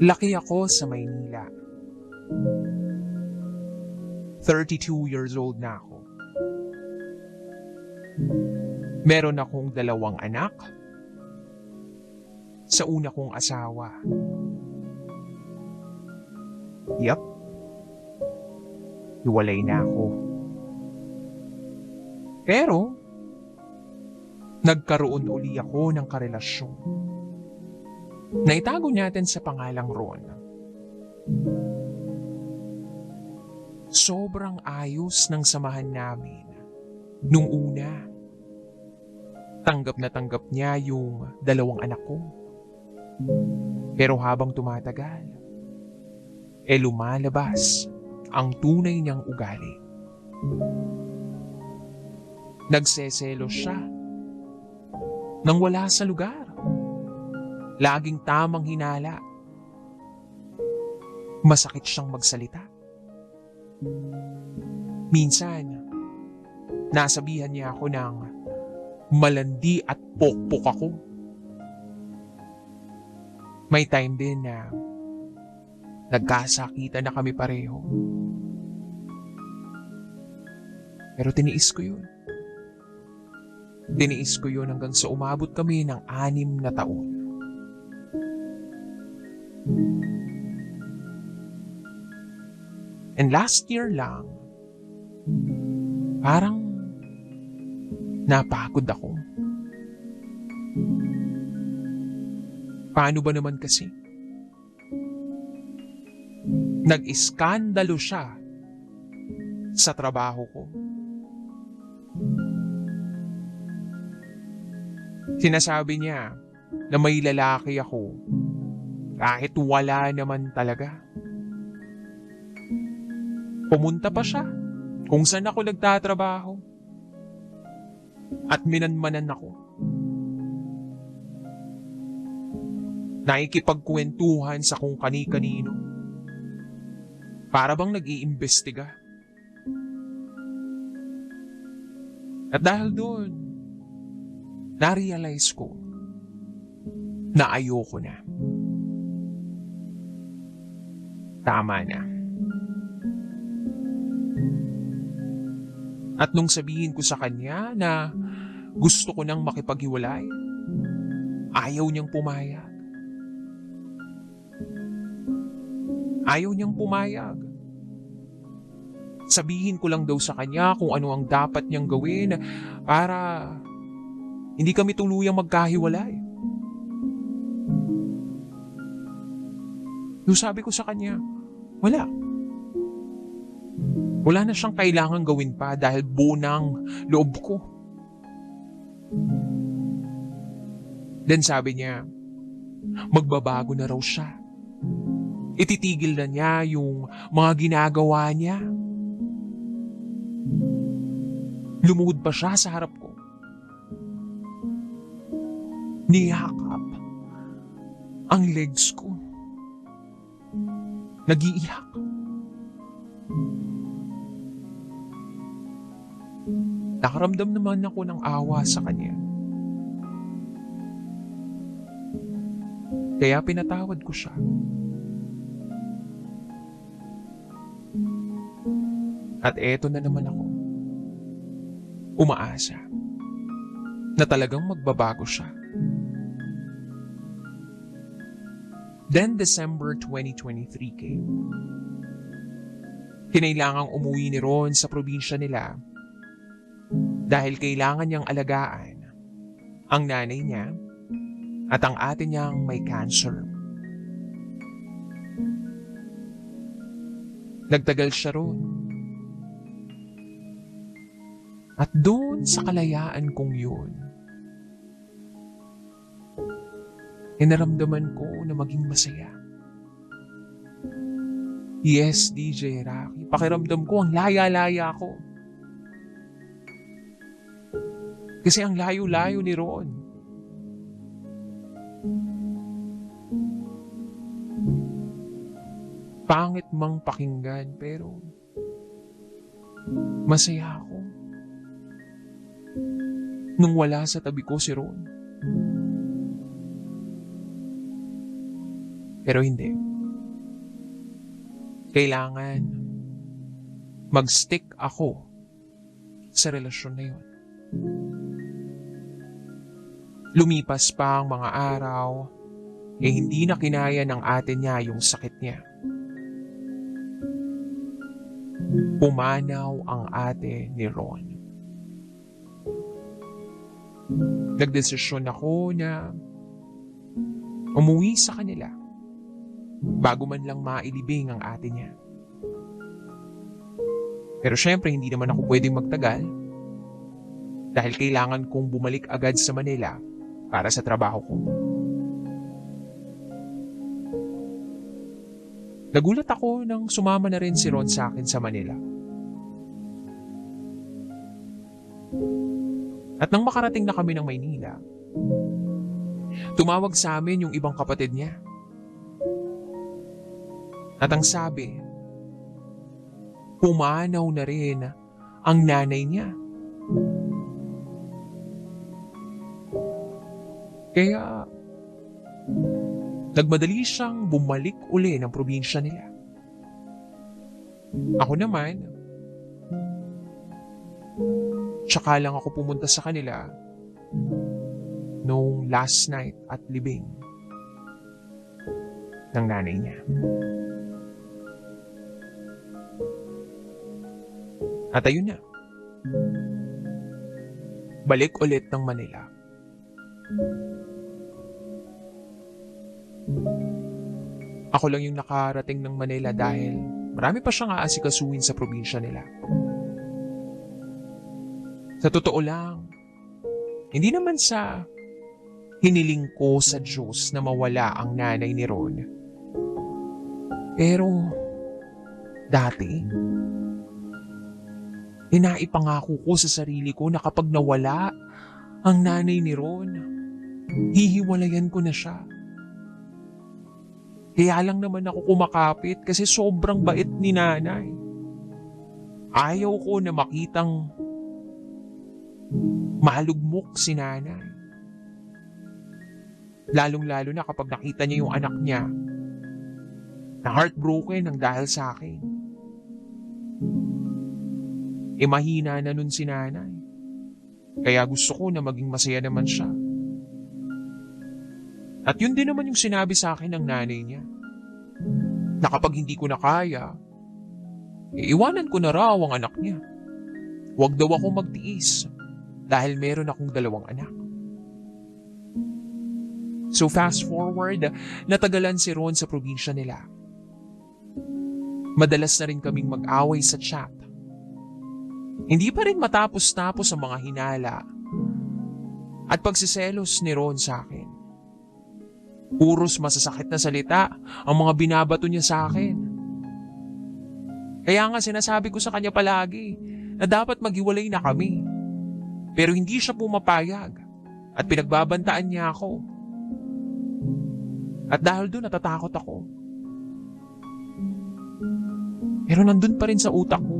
Laki ako sa Maynila. 32 years old na ako. Meron akong 2 anak sa una kong asawa. Yup. Hiwalay na ako. Pero, nagkaroon uli ako ng karelasyon. Naitago natin sa pangalang Ron. Sobrang ayos ng samahan namin. Nung una, tanggap na tanggap niya yung 2 anak ko. Pero habang tumatagal, lumalabas ang tunay niyang ugali. Nagseselos siya nang wala sa lugar. Laging tamang hinala. Masakit siyang magsalita. Minsan, nasabihan niya ako ng malandi at pokpok ako. May time din na nagkasakitan na kami pareho. Pero tiniis ko yun. Tiniis ko yun hanggang sa umabot kami ng 6 na taon. And last year lang, parang napagod ako. Paano ba naman kasi? Nag-iskandalo siya sa trabaho ko. Sinasabi niya na may lalaki ako kahit wala naman talaga. Pumunta pa siya kung saan ako nagtatrabaho at minanmanan ako. Nakikipagkwentuhan sa kung kani-kanino. Para bang nag-iimbestiga. At dahil doon, na-realize ko na ayoko na. Tama na. At nung sabihin ko sa kanya na gusto ko nang makipaghiwalay, ayaw niyang pumayag. Ayaw niyang pumayag. Sabihin ko lang daw sa kanya kung ano ang dapat niyang gawin para hindi kami tuluyang magkahiwalay. Yung sabi ko sa kanya, wala. Wala na siyang kailangang gawin pa dahil buo ng loob ko. Then sabi niya, magbabago na raw siya. Ititigil na niya yung mga ginagawa niya. Lumuhod pa siya sa harap ko. Niyakap ang legs ko. Nag-iiyak. Nakaramdam naman ako ng awa sa kanya. Kaya pinatawad ko siya. At eto na naman ako. Umaasa na talagang magbabago siya. Then December 2023 came. Kinailangang umuwi ni Ron sa probinsya nila dahil kailangan niyang alagaan ang nanay niya at ang ate niyang may cancer. Nagtagal siya ron. At doon sa kalayaan kong yun, naramdaman ko na maging masaya. Yes, DJ Rocky, pakiramdam ko ang laya-laya ko. Kasi ang layo-layo ni Ron. Pangit mang pakinggan pero masaya ako. Nung wala sa tabi ko si Ron. Pero hindi. Kailangan mag-stick ako sa relasyon na yun. Lumipas pa ang mga araw, hindi na kinaya ng ate niya yung sakit niya. Pumanaw ang ate ni Ron. Nagdesisyon ako na umuwi sa kanila bago man lang mailibing ang ate niya. Pero syempre hindi naman ako pwedeng magtagal dahil kailangan kong bumalik agad sa Manila para sa trabaho ko. Nagulat ako nang sumama na rin si Ron sa akin sa Manila. At nang makarating na kami ng Maynila, tumawag sa amin yung ibang kapatid niya. At ang sabi, pumanaw na rin ang nanay niya. Kaya, nagmadali siyang bumalik uli ng probinsya nila. Ako naman, tsaka lang ako pumunta sa kanila noong last night at libing ng nanay niya. At ayun na. Balik ulit ng Manila. Ako lang yung nakarating ng Manila dahil marami pa siyang aasikasuhin sa probinsya nila. Sa totoo lang, hindi naman sa hiniling ko sa Diyos na mawala ang nanay ni Ron. Pero, dati, inaipangako ko sa sarili ko na kapag nawala ang nanay ni Ron, hihiwalayan ko na siya. Kaya lang naman ako kumakapit kasi sobrang bait ni nanay. Ayaw ko na makitang malugmok si nanay. Lalong-lalo na kapag nakita niya yung anak niya na heartbroken ang dahil sa akin. Mahina na nun si nanay. Kaya gusto ko na maging masaya naman siya. At yun din naman yung sinabi sa akin ng nanay niya. Na kapag hindi ko na kaya, iiwanan ko na raw ang anak niya. Huwag daw ako magtiis dahil meron akong 2 anak. So fast forward, natagalan si Ron sa probinsya nila. Madalas na rin kaming mag-away sa chat. Hindi pa rin matapos-tapos ang mga hinala at pagsiselos ni Ron sa akin. Puros masasakit na salita ang mga binabato niya sa akin. Kaya nga sinasabi ko sa kanya palagi na dapat maghiwalay na kami. Pero hindi siya pumapayag at pinagbabantaan niya ako. At dahil doon natatakot ako. Pero nandun pa rin sa utak ko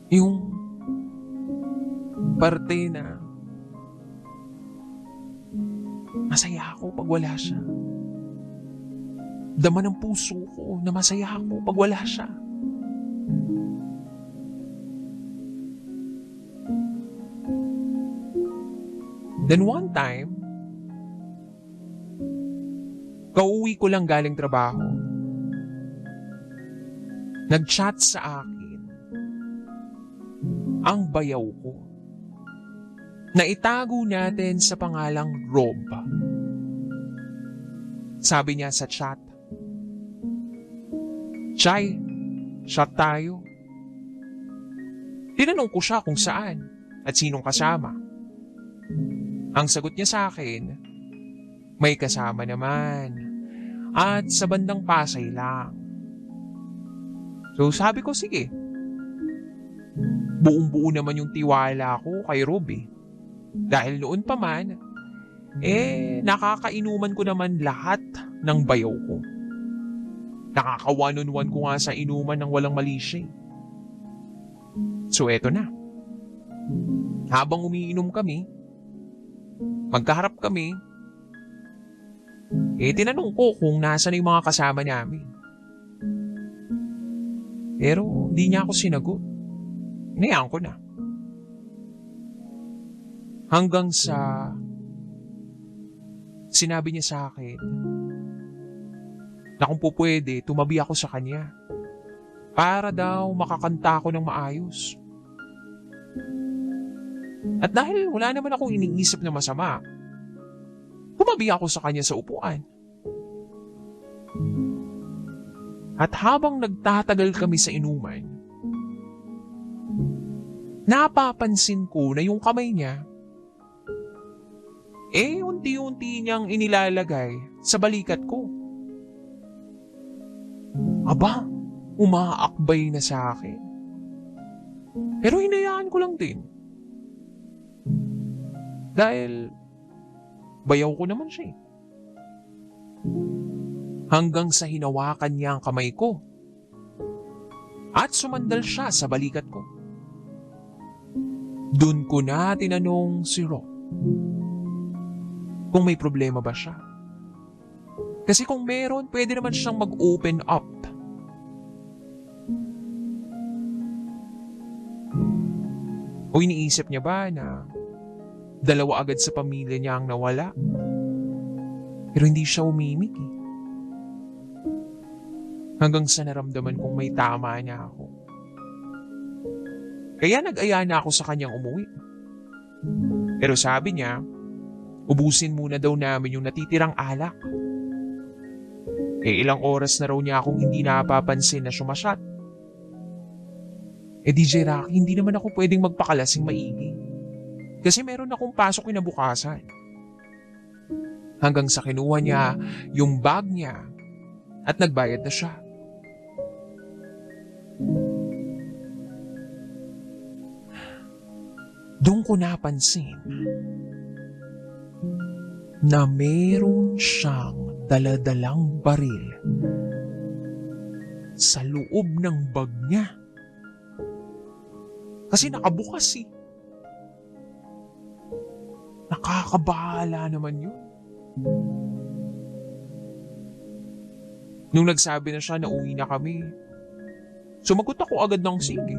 yung parte na masaya ako pag wala siya. Dama ng puso ko na masaya ako pag wala siya. Then one time, kauwi ko lang galing trabaho. Nag-chat sa akin ang bayaw ko na itago natin sa pangalang Rob. Sabi niya sa chat, "Chay, chat tayo." Tinanong ko siya kung saan at sinong kasama. Ang sagot niya sa akin, may kasama naman at sa bandang Pasay lang. So sabi ko, sige. Buong-buo naman yung tiwala ko kay Rob eh. Dahil noon pa man, nakakainuman ko naman lahat ng bayaw ko. Nakaka-one-on-one ko nga sa inuman ng walang mali siya. So eto na. Habang umiinom kami, magkaharap kami, Tinanong ko kung nasa na yung mga kasama namin. Pero hindi niya ako sinagot. Hinayaan ko na. Hanggang sa sinabi niya sa akin na kung po pwede, tumabi ako sa kanya para daw makakanta ako ng maayos. At dahil wala naman akong iniisip na masama, tumabi ako sa kanya sa upuan. At habang nagtatagal kami sa inuman, napapansin ko na yung kamay niya, unti-unti niyang inilalagay sa balikat ko. Aba, umaakbay na sa akin. Pero hinayaan ko lang din. Dahil bayaw ko naman siya. Hanggang sa hinawakan niya ang kamay ko at sumandal siya sa balikat ko. Doon ko na tinanong si Ro kung may problema ba siya. Kasi kung meron, pwede naman siyang mag-open up. O iniisip niya ba na dalawa agad sa pamilya niya ang nawala? Pero hindi siya umimik eh. Hanggang sa naramdaman kong may tama niya ako. Kaya nag-aya na ako sa kanyang umuwi. Pero sabi niya, ubusin muna daw namin yung natitirang alak. Ilang oras na raw niya akong hindi napapansin na sumasyat. DJ Rocky, hindi naman ako pwedeng magpakalasing maigi. Kasi meron akong pasok kinabukasan. Hanggang sa kinuha niya yung bag niya at nagbayad na siya. Doon ko napansin na meron siyang daladalang baril sa loob ng bag niya. Kasi nakabukas eh. Nakakabahala naman yun. Nung nagsabi na siya na uwi na kami, sumagot ako agad ng sige.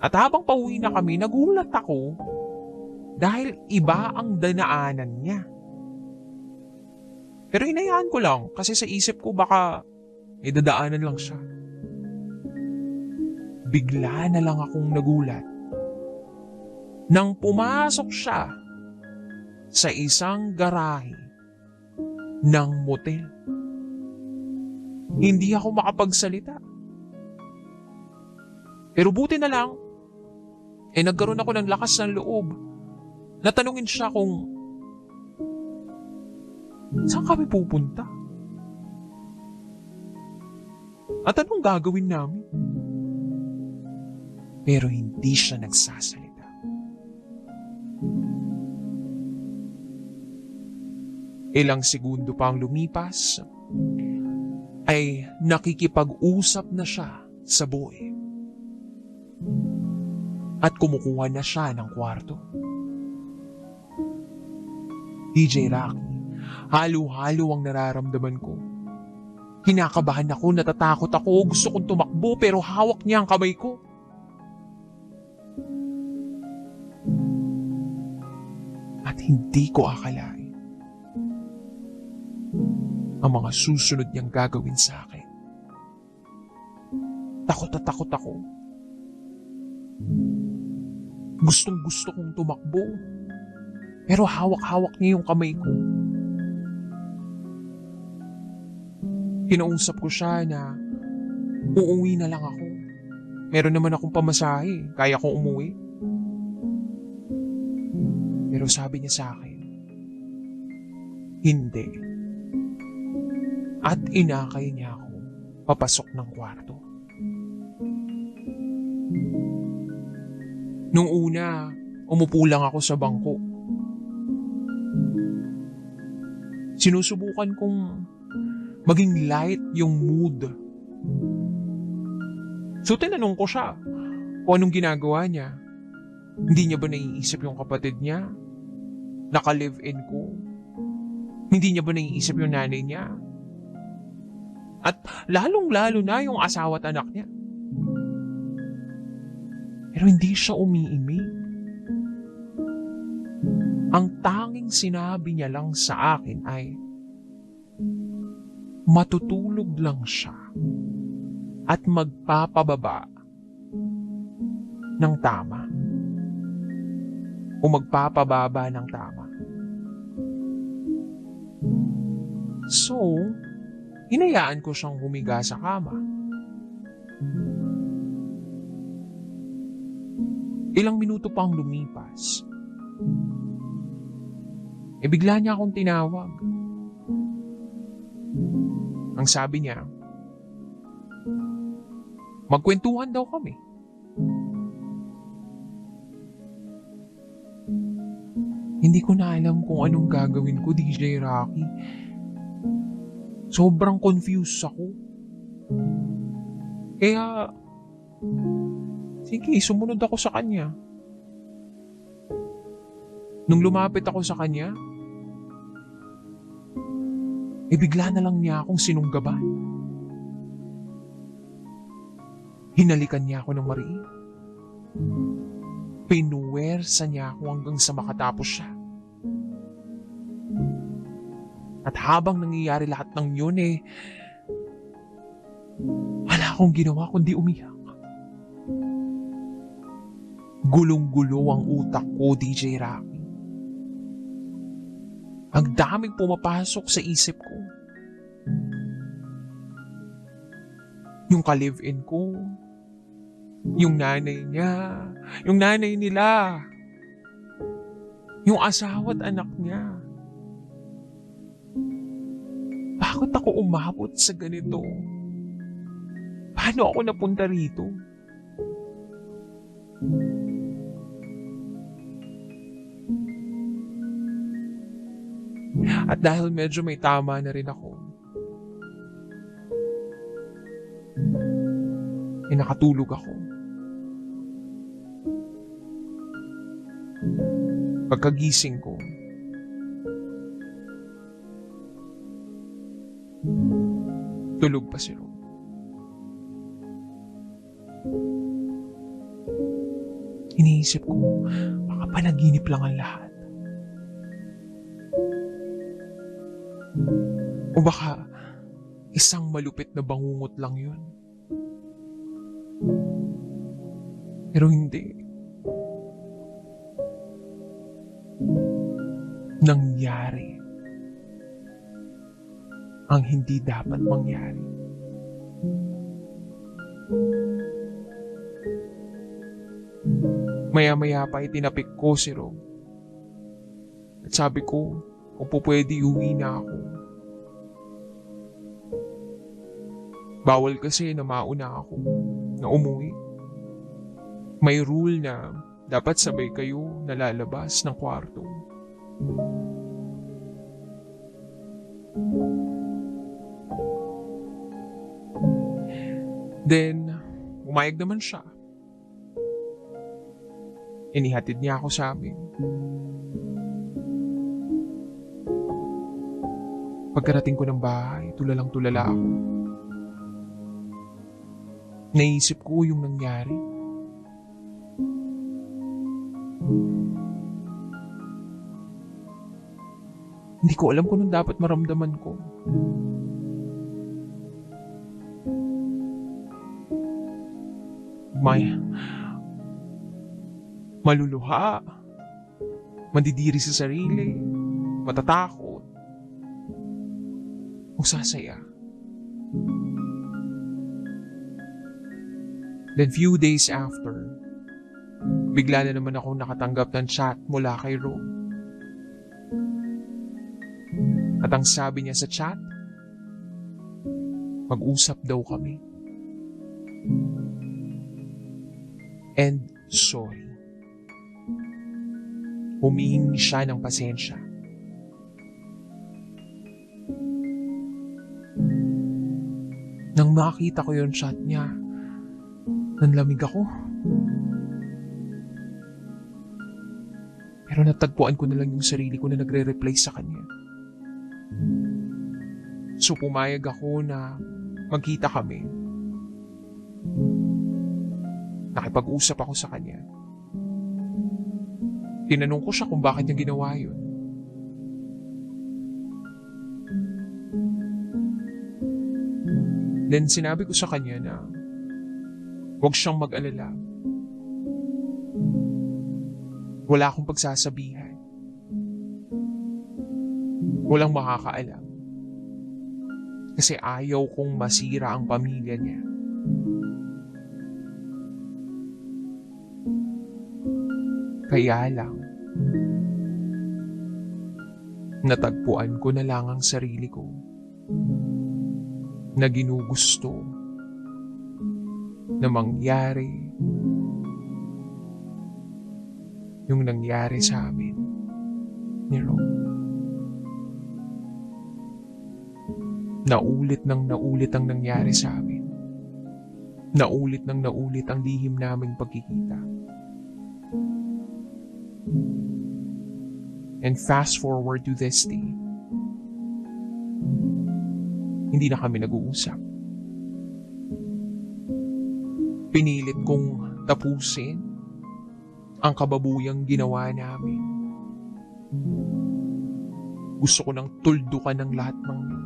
At habang pauwi na kami, nagulat ako dahil iba ang dinaanan niya. Pero hinayaan ko lang kasi sa isip ko baka dadaanan lang siya. Bigla na lang akong nagulat nang pumasok siya sa isang garahe ng motel. Hindi ako makapagsalita. Pero buti na lang, nagkaroon ako ng lakas ng loob. Natanungin siya kung saan kami pupunta? At anong gagawin namin? Pero hindi siya nagsasalita. Ilang segundo pa ang lumipas, ay nakikipag-usap na siya sa boy. At kumukuha na siya ng kwarto. DJ Rocky, halo-halo ang nararamdaman ko. Kinakabahan ako, natatakot ako, gusto kong tumakbo pero hawak niya ang kamay ko. At hindi ko akalain ang mga susunod niyang gagawin sa akin. Takot at takot ako. Gustong gusto kong tumakbo. Pero hawak-hawak niya yung kamay ko. Kinausap ko siya na uuwi na lang ako. Meron naman akong pamasahe. Kaya kong umuwi. Pero sabi niya sa akin, hindi. At inakay niya ako papasok ng kwarto. Nung una, umupo lang ako sa bangko. Sinusubukan kong maging light yung mood. So tinanong ko siya kung anong ginagawa niya. Hindi niya ba naiisip yung kapatid niya? Naka-live-in ko. Hindi niya ba naiisip yung nanay niya? At lalong-lalo na yung asawa at anak niya. Pero hindi siya umiimik. Ang tanging sinabi niya lang sa akin ay, matutulog lang siya at magpapababa ng tama o magpapababa ng tama. So, hinayaan ko siyang humiga sa kama. Ilang minuto pang lumipas. Bigla niya akong tinawag. Ang sabi niya, magkwentuhan daw kami. Hindi ko na alam kung anong gagawin ko, DJ Rocky. Sobrang confused ako. Kaya, sige, sumunod ako sa kanya. Nung lumapit ako sa kanya, bigla na lang niya akong sinunggaban. Hinalikan niya ako ng mariin. Pinuwersa niya ako hanggang sa makatapos siya. At habang nangyayari lahat ng yun wala akong ginawa kundi umiyak. Gulong-gulo ang utak ko, DJ Rocky. Ang daming pumapasok sa isip ko. Yung ka-live-in ko, yung nanay niya, yung nanay nila, yung asawa at anak niya. Bakit ako umabot sa ganito? Paano ako napunta rito? At dahil medyo may tama na rin ako, nakatulog ako. Pagkagising ko, tulog pa si Rob. Iniisip ko, baka panaginip lang ang lahat. O baka isang malupit na bangungot lang yun. Pero hindi. Nangyari ang hindi dapat mangyari. Maya-maya pa itinapik ko si Rob. At sabi ko, kung po pwede uwi na ako. Bawal kasi na mauna ako na umuwi. May rule na dapat sabay kayo nalalabas ng kwarto. Then, umayag naman siya. Inihatid niya ako sa amin. Pagkarating ko ng bahay, tulalang-tulala ako. Naisip ko yung nangyari. Hindi ko alam kung anong dapat maramdaman ko. Maluluha, mandidiri sa sarili, matatakot, o sasaya. Then few days after, bigla na naman ako nakatanggap ng chat mula kay Ro. At ang sabi niya sa chat, mag-usap daw kami. And sorry. Humihingi siya ng pasensya. Nang makita ko yung chat niya, nanlamig ako. Pero natagpuan ko na lang yung sarili ko na nagre-reply sa kanya. So pumayag ako na magkita kami. Nakipag-usap ako sa kanya. Tinanong ko siya kung bakit niya ginawa yun. Then sinabi ko sa kanya na huwag siyang mag-alala. Wala akong pagsasabihan. Walang makakaalam. Kasi ayaw kong masira ang pamilya niya. Kaya lang, natagpuan ko na lang ang sarili ko na ginugusto na mangyari yung nangyari sa amin ni Ron. Naulit nang naulit ang nangyari sa amin. Naulit nang naulit ang lihim naming pagkikita. And fast forward to this day, hindi na kami nag-uusap. Pinilit kong tapusin ang kababuyang ginawa namin. Gusto ko nang tuldukan ng lahat ng yun.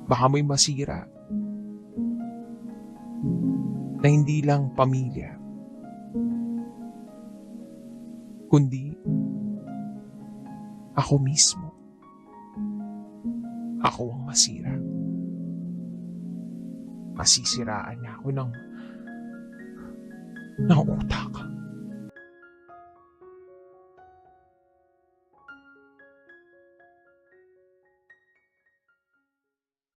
Baka may masira na hindi lang pamilya, kundi ako mismo. Ako ang masira. Masisiraan na ako ng utak.